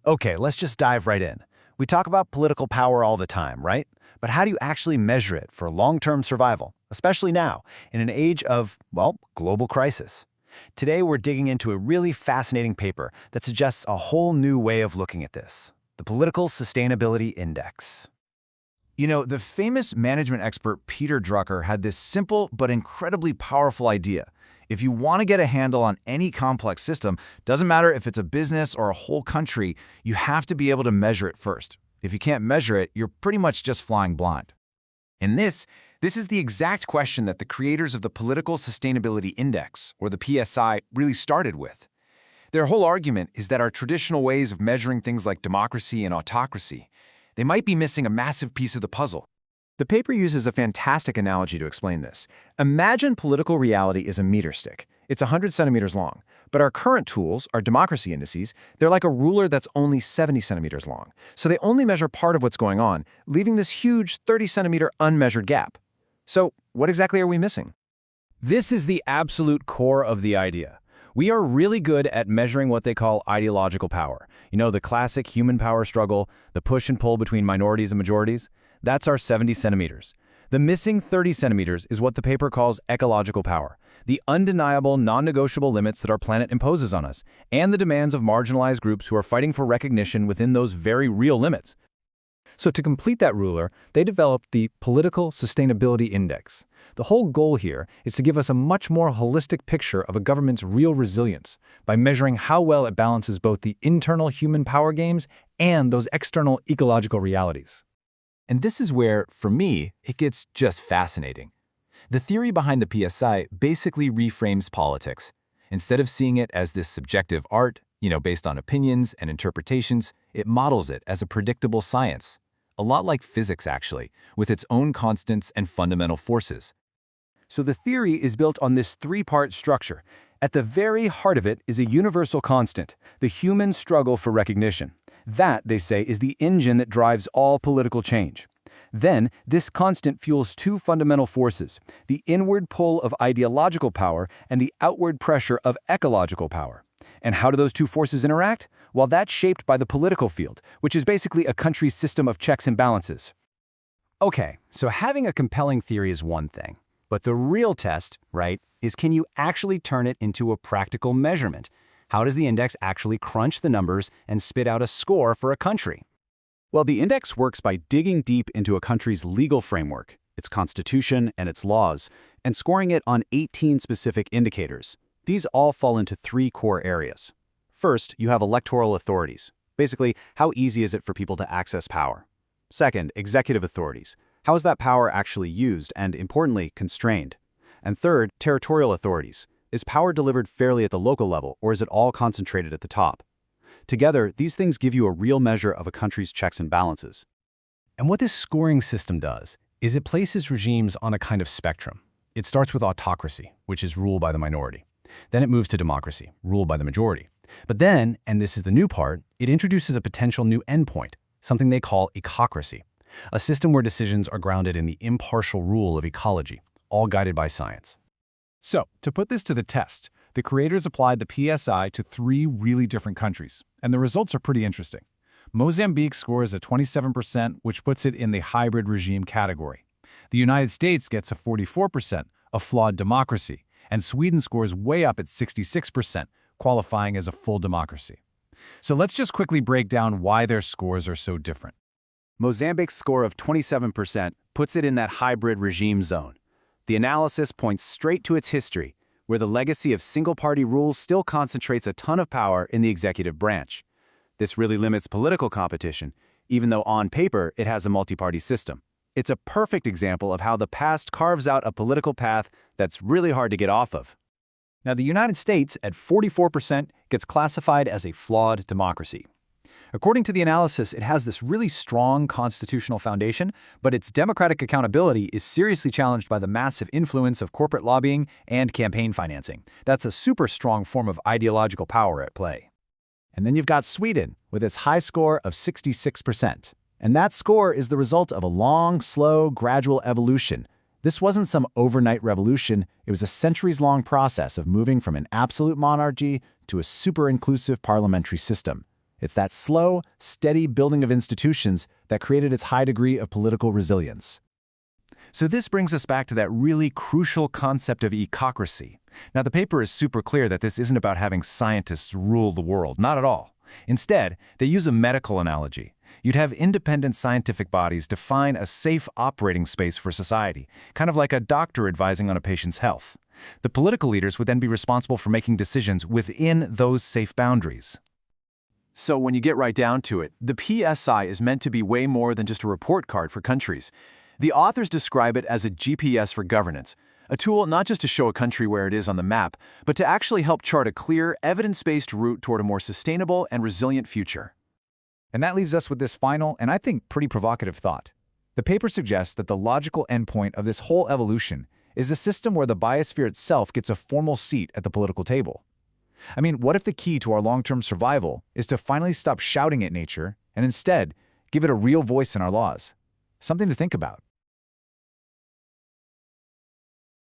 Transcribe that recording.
Okay, let's just dive right in. We talk about political power all the time, right? But how do you actually measure it for long-term survival, especially now, in an age of, well, global crisis? Today, we're digging into a really fascinating paper that suggests a whole new way of looking at this, the Political Sustainability Index. You know, the famous management expert Peter Drucker had this simple but incredibly powerful idea. If you want to get a handle on any complex system, doesn't matter if it's a business or a whole country, you have to be able to measure it first. If you can't measure it, you're pretty much just flying blind. And this is the exact question that the creators of the Political Sustainability Index, or the PSI, really started with. Their whole argument is that our traditional ways of measuring things like democracy and autocracy, they might be missing a massive piece of the puzzle. The paper uses a fantastic analogy to explain this. Imagine political reality is a meter stick. It's 100 centimeters long. But our current tools, our democracy indices, they're like a ruler that's only 70 centimeters long. So they only measure part of what's going on, leaving this huge 30-centimeter unmeasured gap. So what exactly are we missing? This is the absolute core of the idea. We are really good at measuring what they call ideological power. You know, the classic human power struggle, the push and pull between minorities and majorities. That's our 70 centimeters. The missing 30 centimeters is what the paper calls ecological power, the undeniable, non-negotiable limits that our planet imposes on us, and the demands of marginalized groups who are fighting for recognition within those very real limits. So to complete that ruler, they developed the Political Sustainability Index. The whole goal here is to give us a much more holistic picture of a government's real resilience by measuring how well it balances both the internal human power games and those external ecological realities. And this is where, for me, it gets just fascinating. The theory behind the PSI basically reframes politics. Instead of seeing it as this subjective art, based on opinions and interpretations, it models it as a predictable science. A lot like physics, actually, with its own constants and fundamental forces. So the theory is built on this three-part structure. At the very heart of it is a universal constant, the human struggle for recognition. That, they say, is the engine that drives all political change. Then, this constant fuels two fundamental forces, the inward pull of ideological power and the outward pressure of ecological power. And how do those two forces interact? Well, that's shaped by the political field, which is basically a country's system of checks and balances. Okay, so having a compelling theory is one thing. But the real test, right, is can you actually turn it into a practical measurement? How does the index actually crunch the numbers and spit out a score for a country? Well, the index works by digging deep into a country's legal framework, its constitution and its laws, and scoring it on 18 specific indicators. These all fall into three core areas. First, you have electoral authorities. Basically, how easy is it for people to access power? Second, executive authorities. How is that power actually used and, importantly, constrained? And third, territorial authorities. Is power delivered fairly at the local level, or is it all concentrated at the top? Together, these things give you a real measure of a country's checks and balances. And what this scoring system does is it places regimes on a kind of spectrum. It starts with autocracy, which is ruled by the minority. Then it moves to democracy, ruled by the majority. But then, and this is the new part, it introduces a potential new endpoint, something they call ecocracy, a system where decisions are grounded in the impartial rule of ecology, all guided by science. So, to put this to the test, the creators applied the PSI to three really different countries, and the results are pretty interesting. Mozambique scores a 27%, which puts it in the hybrid regime category. The United States gets a 44%, a flawed democracy, and Sweden scores way up at 66%, qualifying as a full democracy. So let's just quickly break down why their scores are so different. Mozambique's score of 27% puts it in that hybrid regime zone. The analysis points straight to its history, where the legacy of single-party rule still concentrates a ton of power in the executive branch. This really limits political competition, even though on paper it has a multi-party system. It's a perfect example of how the past carves out a political path that's really hard to get off of. Now, the United States, at 44%, gets classified as a flawed democracy. According to the analysis, it has this really strong constitutional foundation, but its democratic accountability is seriously challenged by the massive influence of corporate lobbying and campaign financing. That's a super strong form of ideological power at play. And then you've got Sweden, with its high score of 66%. And that score is the result of a long, slow, gradual evolution. This wasn't some overnight revolution, it was a centuries-long process of moving from an absolute monarchy to a super-inclusive parliamentary system. It's that slow, steady building of institutions that created its high degree of political resilience. So this brings us back to that really crucial concept of ecocracy. Now, the paper is super clear that this isn't about having scientists rule the world, not at all. Instead, they use a medical analogy. You'd have independent scientific bodies define a safe operating space for society, kind of like a doctor advising on a patient's health. The political leaders would then be responsible for making decisions within those safe boundaries. So when you get right down to it, the PSI is meant to be way more than just a report card for countries. The authors describe it as a GPS for governance, a tool not just to show a country where it is on the map, but to actually help chart a clear, evidence-based route toward a more sustainable and resilient future. And that leaves us with this final, and I think pretty provocative thought. The paper suggests that the logical endpoint of this whole evolution is a system where the biosphere itself gets a formal seat at the political table. I mean, what if the key to our long-term survival is to finally stop shouting at nature and instead give it a real voice in our laws? Something to think about.